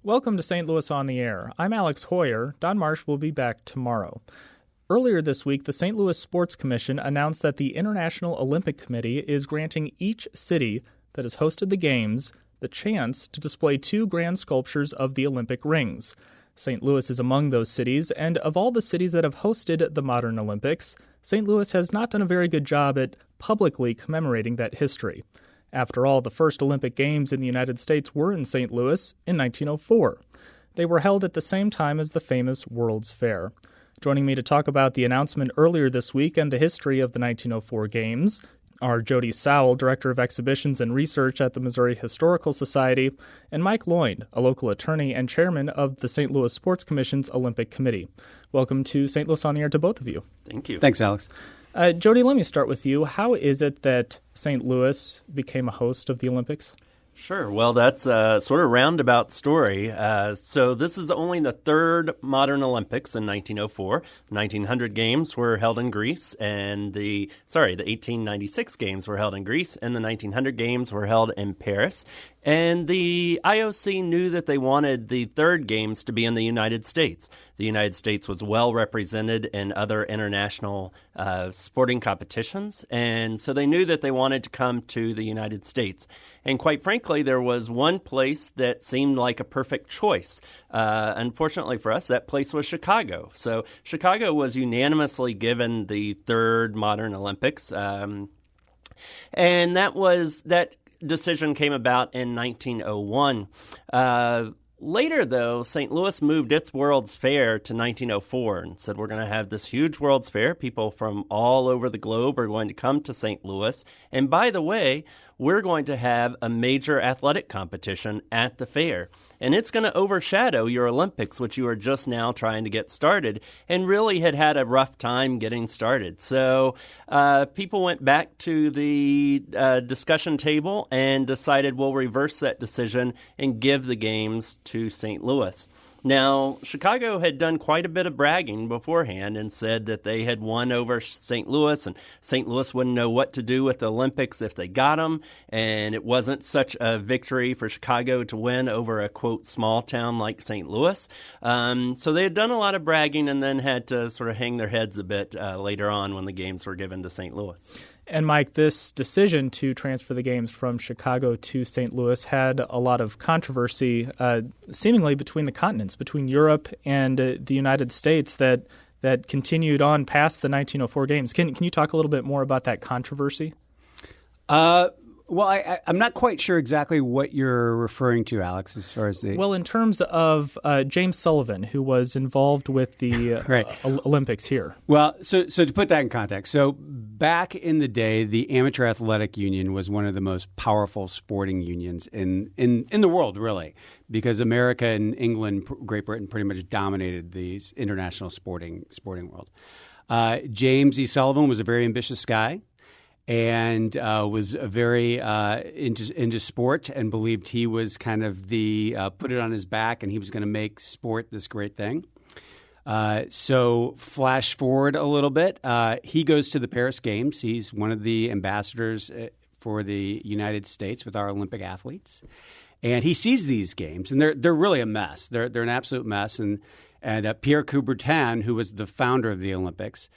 Welcome to St. Louis on the Air. I'm Alex Heuer. Don Marsh will be back tomorrow. Earlier this week, the St. Louis Sports Commission announced that the International Olympic Committee is granting each city that has hosted the Games the chance to display 2 grand sculptures of the Olympic rings. St. Louis is among those cities, and of all the cities that have hosted the modern Olympics, St. Louis has not done a very good job at publicly commemorating that history. After all, the first Olympic Games in the United States were in St. Louis in 1904. They were held at the same time as the famous World's Fair. Joining me to talk about the announcement earlier this week and the history of the 1904 Games are Jody Sowell, Director of Exhibitions and Research at the Missouri Historical Society, and Mike Lloyd, a local attorney and chairman of the St. Louis Sports Commission's Olympic Committee. Welcome to St. Louis on the Air to both of you. Thank you. Thanks, Alex. Jody, let me start with you. How is it that St. Louis became a host of the Olympics? Sure. Well, that's a sort of roundabout story. So this is only the third modern Olympics in 1904. 1900 Games were held in Greece, and the 1896 Games were held in Greece, and the 1900 Games were held in Paris. And the IOC knew that they wanted the third Games to be in the United States. The United States was well represented in other international sporting competitions, and so they knew that they wanted to come to the United States. And quite frankly, there was one place that seemed like a perfect choice. Unfortunately for us, that place was Chicago. So Chicago was unanimously given the third modern Olympics, and that decision came about in 1901. Later, though, St. Louis moved its World's Fair to 1904 and said, we're going to have this huge World's Fair. People from all over the globe are going to come to St. Louis. And by the way, we're going to have a major athletic competition at the fair. And it's going to overshadow your Olympics, which you are just now trying to get started, and really had a rough time getting started. So people went back to the discussion table and decided we'll reverse that decision and give the games to St. Louis. Now, Chicago had done quite a bit of bragging beforehand and said that they had won over St. Louis, and St. Louis wouldn't know what to do with the Olympics if they got them, and it wasn't such a victory for Chicago to win over a, quote, small town like St. Louis. So they had done a lot of bragging and then had to sort of hang their heads a bit later on when the games were given to St. Louis. And Mike, this decision to transfer the games from Chicago to St. Louis had a lot of controversy, seemingly between the continents, between Europe and the United States, that continued on past the 1904 Games. Can you talk a little bit more about that controversy? Well, I'm not quite sure exactly what you're referring to, Alex, as far as the... Well, in terms of James Sullivan, who was involved with the right. Olympics here. Well, so to put that in context, so back in the day, the Amateur Athletic Union was one of the most powerful sporting unions in the world, really, because America and England, Great Britain, pretty much dominated the international sporting world. James E. Sullivan was a very ambitious guy, and was very into sport and believed he was kind of the put it on his back and he was going to make sport this great thing. So flash forward a little bit. He goes to the Paris Games. He's one of the ambassadors for the United States with our Olympic athletes. And he sees these games, and they're really a mess. They're an absolute mess. And Pierre Coubertin, who was the founder of the Olympics,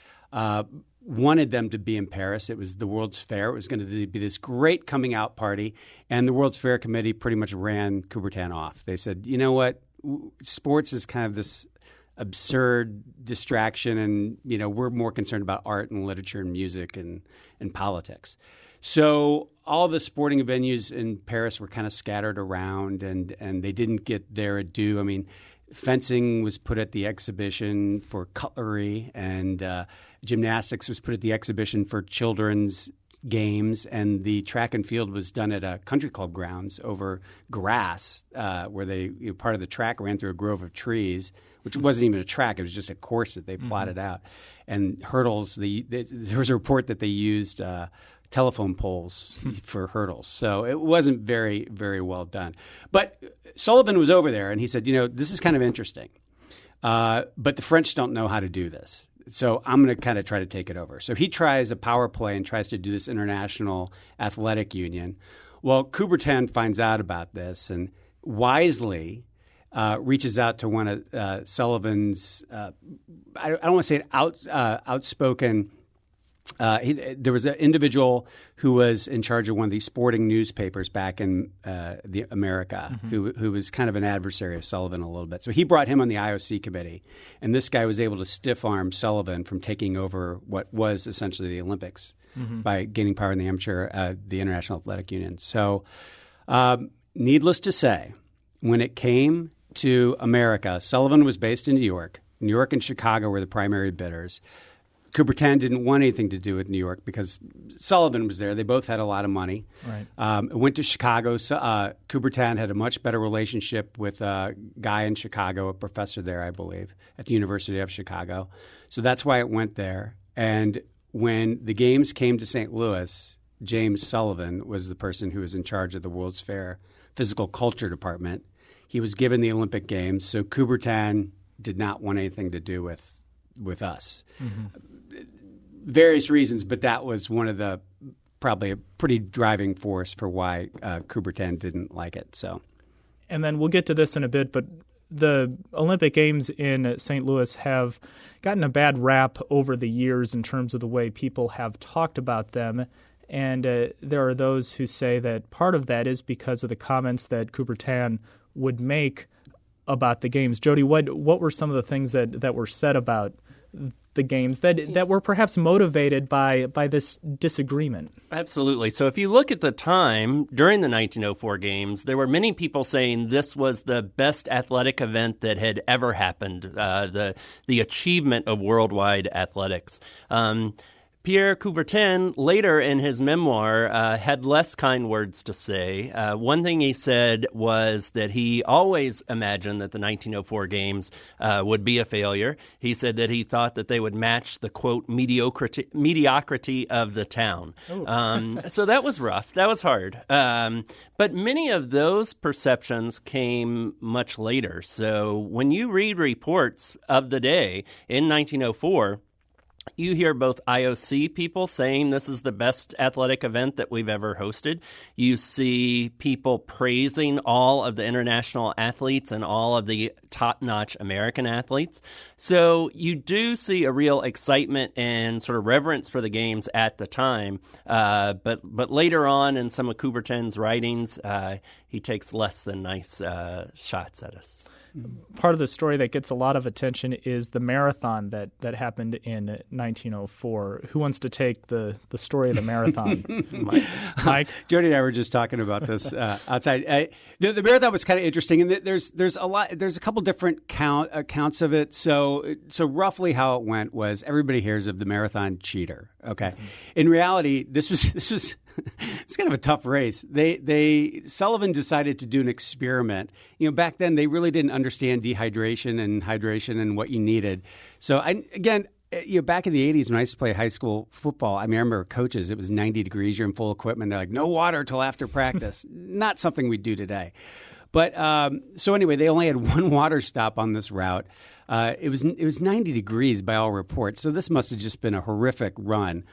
wanted them to be in Paris. It was the World's Fair. It was going to be this great coming out party. And the World's Fair Committee pretty much ran Coubertin off. They said, you know what, sports is kind of this absurd distraction, and we're more concerned about art and literature and music and politics. So all the sporting venues in Paris were kind of scattered around, and they didn't get their due. I mean, fencing was put at the exhibition for cutlery, and gymnastics was put at the exhibition for children's games, and the track and field was done at a country club grounds over grass, where part of the track ran through a grove of trees, which wasn't even a track; it was just a course that they plotted out. And hurdles, there was a report that they used telephone poles for hurdles, so it wasn't very, very well done. But Sullivan was over there, and he said, this is kind of interesting, but the French don't know how to do this. So I'm going to kind of try to take it over. So he tries a power play and tries to do this international athletic union. Well, Coubertin finds out about this and wisely reaches out to one of Sullivan's, I don't want to say it outspoken. There was an individual who was in charge of one of these sporting newspapers back in America, who was kind of an adversary of Sullivan a little bit. So he brought him on the IOC committee, and this guy was able to stiff-arm Sullivan from taking over what was essentially the Olympics by gaining power in the the International Athletic Union. So needless to say, when it came to America, Sullivan was based in New York. New York and Chicago were the primary bidders. Coubertin didn't want anything to do with New York because Sullivan was there. They both had a lot of money. Right. Went to Chicago. Coubertin had a much better relationship with a guy in Chicago, a professor there, I believe, at the University of Chicago. So that's why it went there. And when the games came to St. Louis, James Sullivan was the person who was in charge of the World's Fair Physical Culture Department. He was given the Olympic Games, so Coubertin did not want anything to do with us. Various reasons, but that was one of the probably a pretty driving force for why Coubertin didn't like it. So, and then we'll get to this in a bit, but the Olympic Games in St. Louis have gotten a bad rap over the years in terms of the way people have talked about them. And there are those who say that part of that is because of the comments that Coubertin would make about the games. Jody, what were some of the things that were said about the games that were perhaps motivated by this disagreement? Absolutely. So if you look at the time during the 1904 games, there were many people saying this was the best athletic event that had ever happened, the achievement of worldwide athletics. Pierre Coubertin, later in his memoir, had less kind words to say. One thing he said was that he always imagined that the 1904 games would be a failure. He said that he thought that they would match the, quote, mediocrity of the town. So that was rough. That was hard. But many of those perceptions came much later. So when you read reports of the day in 1904, you hear both IOC people saying this is the best athletic event that we've ever hosted. You see people praising all of the international athletes and all of the top-notch American athletes. So you do see a real excitement and sort of reverence for the games at the time. But later on in some of Coubertin's writings, he takes less than nice shots at us. Part of the story that gets a lot of attention is the marathon that happened in 1904. Who wants to take the story of the marathon? Mike? Jody and I were just talking about this outside. The marathon was kind of interesting, and there's a couple different accounts of it. So roughly how it went was everybody hears of the marathon cheater. Okay, in reality, this was it's kind of a tough race. Sullivan decided to do an experiment. Back then they really didn't understand dehydration and hydration and what you needed. So back in the 80s when I used to play high school football, I remember coaches, it was 90 degrees, you're in full equipment. They're like, no water till after practice. Not something we do today. But so anyway, they only had one water stop on this route. It was 90 degrees by all reports. So this must have just been a horrific run.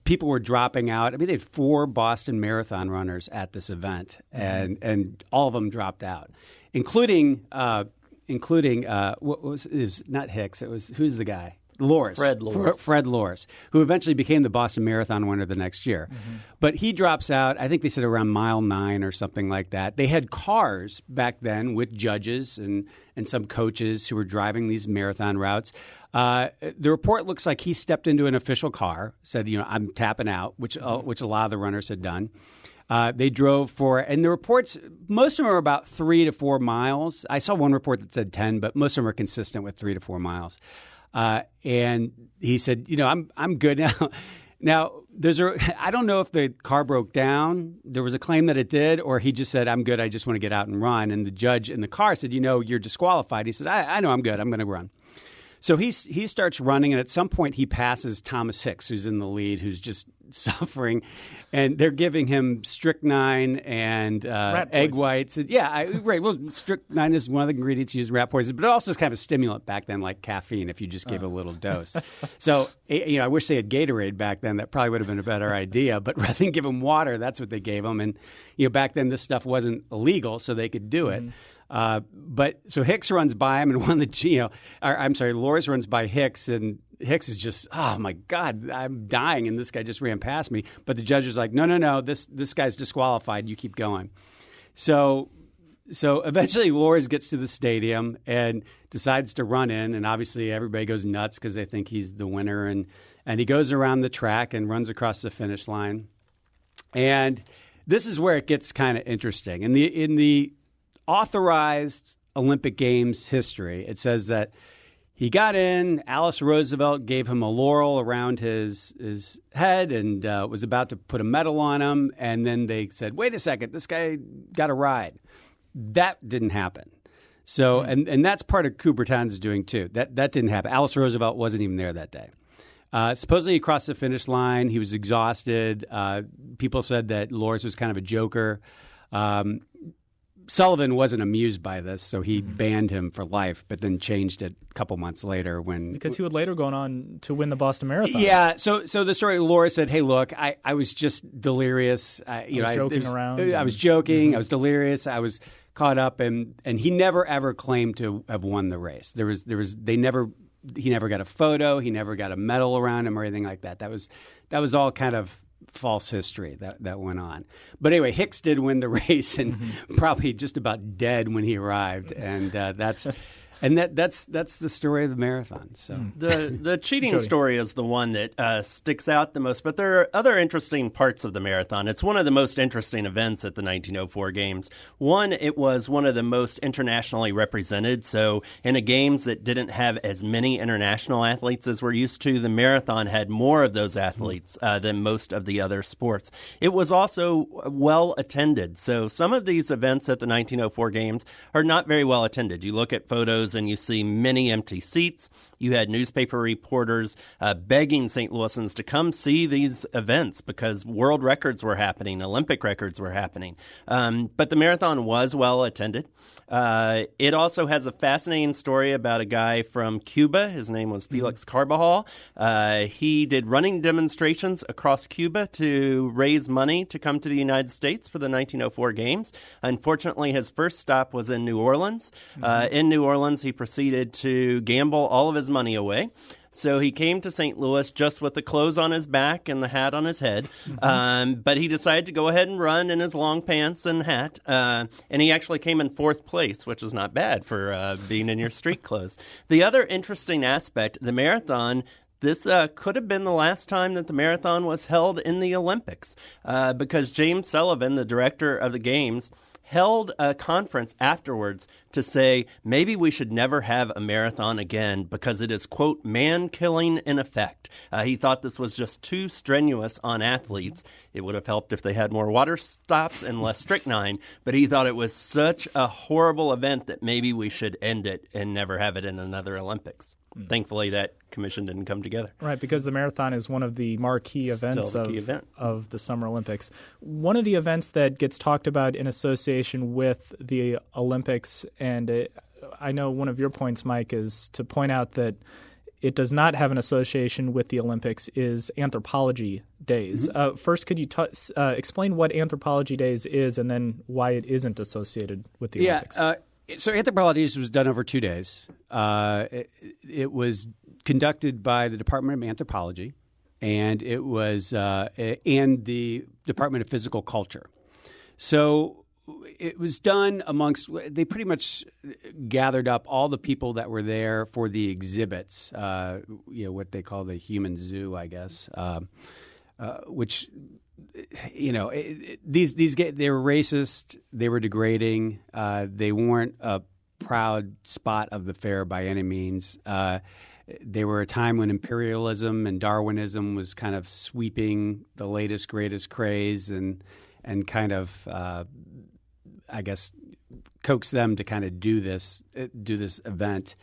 People were dropping out. I mean, they had 4 Boston Marathon runners at this event, and all of them dropped out, including what was it was not Hicks. It was who's the guy? Loris. Fred Loris, who eventually became the Boston Marathon winner the next year. But he drops out, I think they said around mile 9 or something like that. They had cars back then with judges and some coaches who were driving these marathon routes. The report looks like he stepped into an official car, said, I'm tapping out, which a lot of the runners had done. They drove and the reports, most of them are about 3 to 4 miles. I saw one report that said 10, but most of them are consistent with 3 to 4 miles. And he said, I'm good now. Now, I don't know if the car broke down. There was a claim that it did, or he just said, I'm good. I just want to get out and run. And the judge in the car said, you're disqualified. He said, I know I'm good. I'm going to run. So he starts running, and at some point he passes Thomas Hicks, who's in the lead, who's just suffering, and they're giving him strychnine and egg whites. Right. Well, strychnine is one of the ingredients used in rat poison, but it also is kind of a stimulant back then, like caffeine, if you just gave a little dose. So, I wish they had Gatorade back then. That probably would have been a better idea. But rather than give him water, that's what they gave him. And back then this stuff wasn't illegal, so they could do it. But so Hicks runs by him, and Loris runs by Hicks, and Hicks is just, oh my God, I'm dying, and this guy just ran past me. But the judge is like, no, this guy's disqualified. You keep going. So eventually Loris gets to the stadium and decides to run in, and obviously everybody goes nuts because they think he's the winner, and he goes around the track and runs across the finish line. And this is where it gets kind of interesting. In the authorized Olympic Games history, it says that he got in, Alice Roosevelt gave him a laurel around his head and was about to put a medal on him, and then they said, wait a second, this guy got a ride. That didn't happen. So, and that's part of Coubertin's doing too. That didn't happen. Alice Roosevelt wasn't even there that day. Supposedly he crossed the finish line. He was exhausted. People said that Loris was kind of a joker. Sullivan wasn't amused by this, so he banned him for life, but then changed it a couple months later because he would later go on to win the Boston Marathon. Yeah. So the story, Loris said, "Hey, look, I was just delirious. I was joking around. I was joking. I was delirious. I was caught up, and he never ever claimed to have won the race. He never got a photo. He never got a medal around him or anything like that. That was all kind of false history that went on. But anyway, Hicks did win the race and probably just about dead when he arrived. And that's the story of the marathon. So the cheating story is the one that sticks out the most. But there are other interesting parts of the marathon. It's one of the most interesting events at the 1904 Games. One, it was one of the most internationally represented. So in a Games that didn't have as many international athletes as we're used to, the marathon had more of those athletes than most of the other sports. It was also well attended. So some of these events at the 1904 Games are not very well attended. You look at photos and you see many empty seats. You had newspaper reporters begging St. Louisans to come see these events because world records were happening, Olympic records were happening. But the marathon was well attended. It also has a fascinating story about a guy from Cuba. His name was Felix Carbajal. He did running demonstrations across Cuba to raise money to come to the United States for the 1904 Games. Unfortunately, his first stop was in New Orleans. In New Orleans, he proceeded to gamble all of his money away. So he came to St. Louis just with the clothes on his back and the hat on his head. But he decided to go ahead and run in his long pants and hat. And he actually came in fourth place, which is not bad for being in your street clothes. The other interesting aspect, the marathon, this could have been the last time that the marathon was held in the Olympics because James Sullivan, the director of the Games, held a conference afterwards to say maybe we should never have a marathon again because it is, quote, man-killing in effect. He thought this was just too strenuous on athletes. It would have helped if they had more water stops and less strychnine, but he thought it was such a horrible event that maybe we should end it and never have it in another Olympics. Thankfully, that commission didn't come together. Right, because the marathon is one of the marquee events of the Summer Olympics. One of the events that gets talked about in association with the Olympics, and I know one of your points, Mike, is to point out that it does not have an association with the Olympics, is Anthropology Days. First, could you explain what Anthropology Days is and then why it isn't associated with the Olympics? So Anthropology Days was done over 2 days. It was conducted by the Department of Anthropology, and it was and the Department of Physical Culture. So it was done amongst. They pretty much gathered up all the people that were there for the exhibits. What they call the human zoo, I guess, which. These guys, they were racist. They were degrading. They weren't a proud spot of the fair by any means. They were a time when imperialism and Darwinism was kind of sweeping the latest, greatest craze and kind of, I guess, coax them to kind of do this event.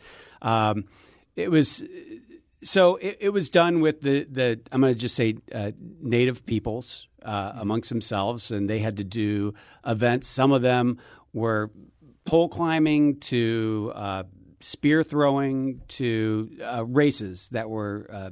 It was. So it was done with the I'm going to just say native peoples amongst themselves, and they had to do events. Some of them were pole climbing to spear throwing to races that were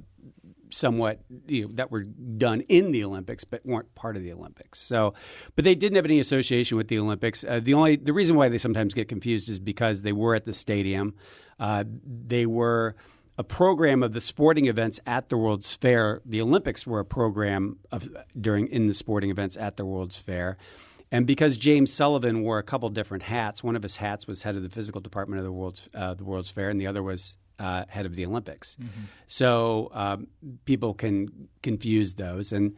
somewhat that were done in the Olympics but weren't part of the Olympics. So, but they didn't have any association with the Olympics. The reason why they sometimes get confused is because they were at the stadium. They were a program of the sporting events at the World's Fair. The Olympics were a program in the sporting events at the World's Fair. And because James Sullivan wore a couple different hats, one of his hats was head of the physical department of the World's Fair, and the other was head of the Olympics. Mm-hmm. So people can confuse those. And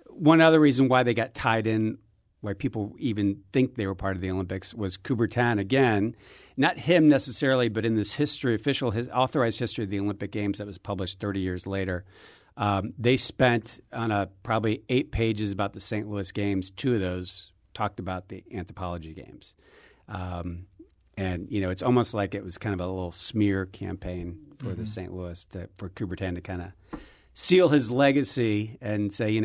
one other reason why they got tied in, why people even think they were part of the Olympics, was Coubertin again. Not him necessarily, but in this authorized history of the Olympic Games that was published 30 years later, they spent on probably 8 pages about the St. Louis Games. 2 of those talked about the anthropology games. And, it's almost like it was kind of a little smear campaign for the St. Louis, for Coubertin to kind of seal his legacy and say,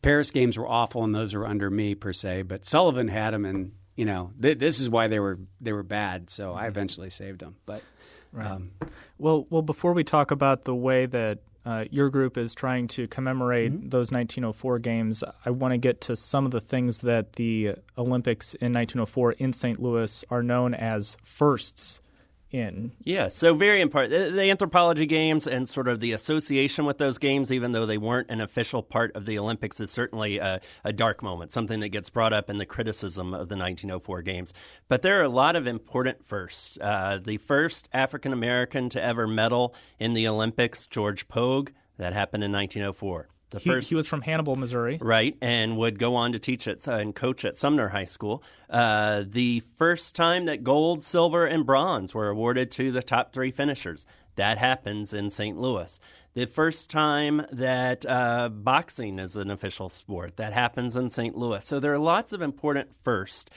Paris Games were awful and those were under me per se, but Sullivan had them and, this is why they were bad. So I eventually saved them. But right. Well, before we talk about the way that your group is trying to commemorate those 1904 games, I want to get to some of the things that the Olympics in 1904 in St. Louis are known as firsts in. Yeah, so very important. The anthropology games and sort of the association with those games, even though they weren't an official part of the Olympics, is certainly a dark moment, something that gets brought up in the criticism of the 1904 games. But there are a lot of important firsts. The first African-American to ever medal in the Olympics, George Pogue, that happened in 1904. He was from Hannibal, Missouri. Right, and would go on to teach and coach at Sumner High School. The first time that gold, silver, and bronze were awarded to the top 3 finishers. That happens in St. Louis. The first time that boxing is an official sport. That happens in St. Louis. So there are lots of important firsts.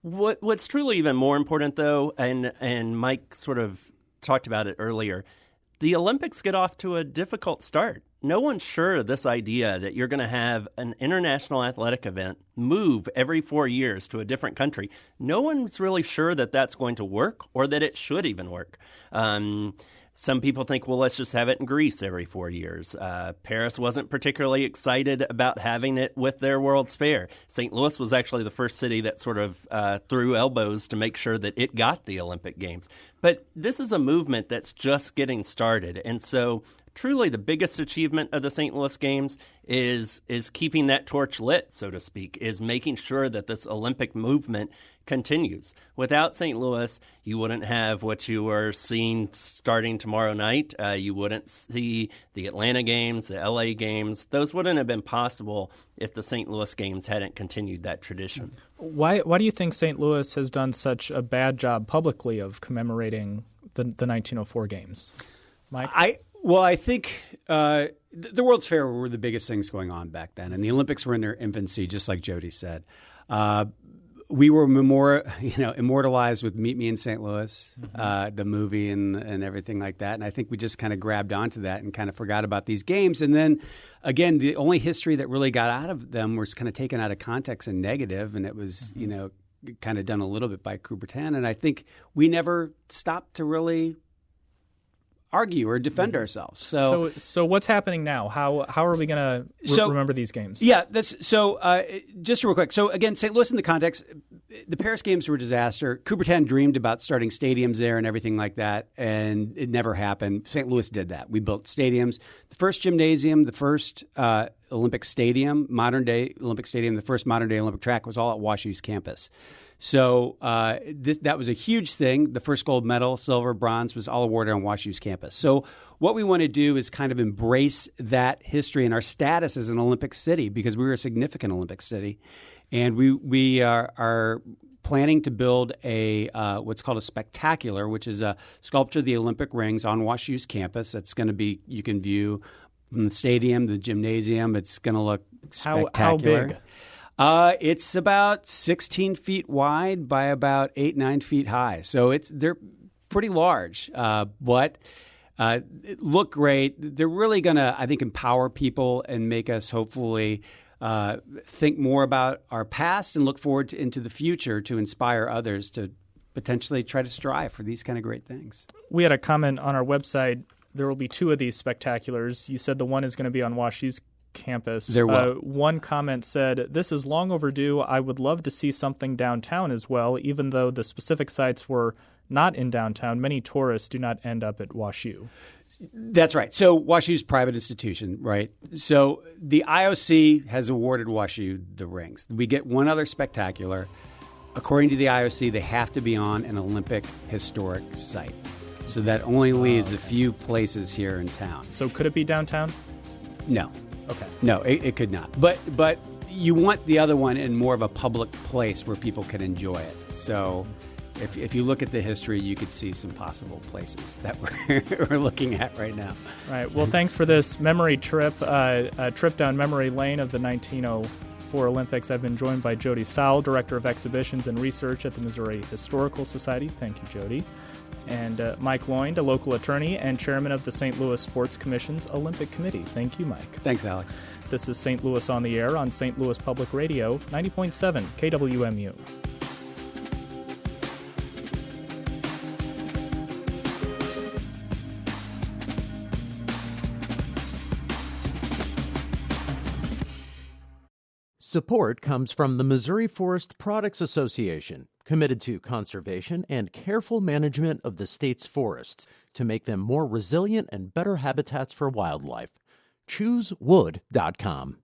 What's truly even more important, though, and Mike sort of talked about it earlier, the Olympics get off to a difficult start. No one's sure of this idea that you're going to have an international athletic event move every 4 years to a different country. No one's really sure that that's going to work or that it should even work. Some people think, well, let's just have it in Greece every 4 years. Paris wasn't particularly excited about having it with their World's Fair. St. Louis was actually the first city that sort of threw elbows to make sure that it got the Olympic Games. But this is a movement that's just getting started. And so truly the biggest achievement of the St. Louis Games is keeping that torch lit, so to speak, is making sure that this Olympic movement continues. Without St. Louis, you wouldn't have what you are seeing starting tomorrow night. You wouldn't see the Atlanta Games, the LA Games. Those wouldn't have been possible if the St. Louis Games hadn't continued that tradition. Why do you think St. Louis has done such a bad job publicly of commemorating the 1904 Games? Mike? I think the World's Fair were the biggest things going on back then, and the Olympics were in their infancy, just like Jody said. We were immortalized with Meet Me in St. Louis, the movie and everything like that. And I think we just kind of grabbed onto that and kind of forgot about these games. And then, again, the only history that really got out of them was kind of taken out of context and negative, and it was, kind of done a little bit by Coubertin. And I think we never stopped to really argue or defend ourselves. So what's happening now? How are we going to remember these games? Yeah, just real quick. So again, St. Louis in the context, the Paris Games were a disaster. Coubertin dreamed about starting stadiums there and everything like that, and it never happened. St. Louis did that. We built stadiums. The first gymnasium, the first Olympic stadium, modern-day Olympic stadium, the first modern-day Olympic track was all at WashU's campus. So that was a huge thing. The first gold medal, silver, bronze, was all awarded on WashU's campus. So what we want to do is kind of embrace that history and our status as an Olympic city, because we were a significant Olympic city. And we are planning to build a what's called a spectacular, which is a sculpture of the Olympic rings on WashU's campus. That's going to be, you can view from the stadium, the gymnasium. It's going to look spectacular. How big? It's about 16 feet wide by about 8-9 feet high. So they're pretty large, but look great. They're really going to, I think, empower people and make us hopefully think more about our past and look forward into the future to inspire others to potentially try to strive for these kind of great things. We had a comment on our website there will be two of these spectaculars. You said the one is going to be on WashU's campus. There will. One comment said, "This is long overdue. I would love to see something downtown as well, even though the specific sites were not in downtown. Many tourists do not end up at WashU." That's right. So WashU's a private institution, right? So the IOC has awarded WashU the rings. We get one other spectacular. According to the IOC, they have to be on an Olympic historic site. So that only leaves a few places here in town. So could it be downtown? No. Okay. No, it could not. But you want the other one in more of a public place where people can enjoy it. So if you look at the history, you could see some possible places that we're looking at right now. All right. Well, thanks for this memory trip, a trip down memory lane of the 1904 Olympics. I've been joined by Jody Sowell, Director of Exhibitions and Research at the Missouri Historical Society. Thank you, Jody. And Mike Loynd, a local attorney and chairman of the St. Louis Sports Commission's Olympic Committee. Thank you, Mike. Thanks, Alex. This is St. Louis on the Air on St. Louis Public Radio, 90.7 KWMU. Support comes from the Missouri Forest Products Association, committed to conservation and careful management of the state's forests to make them more resilient and better habitats for wildlife. ChooseWood.com.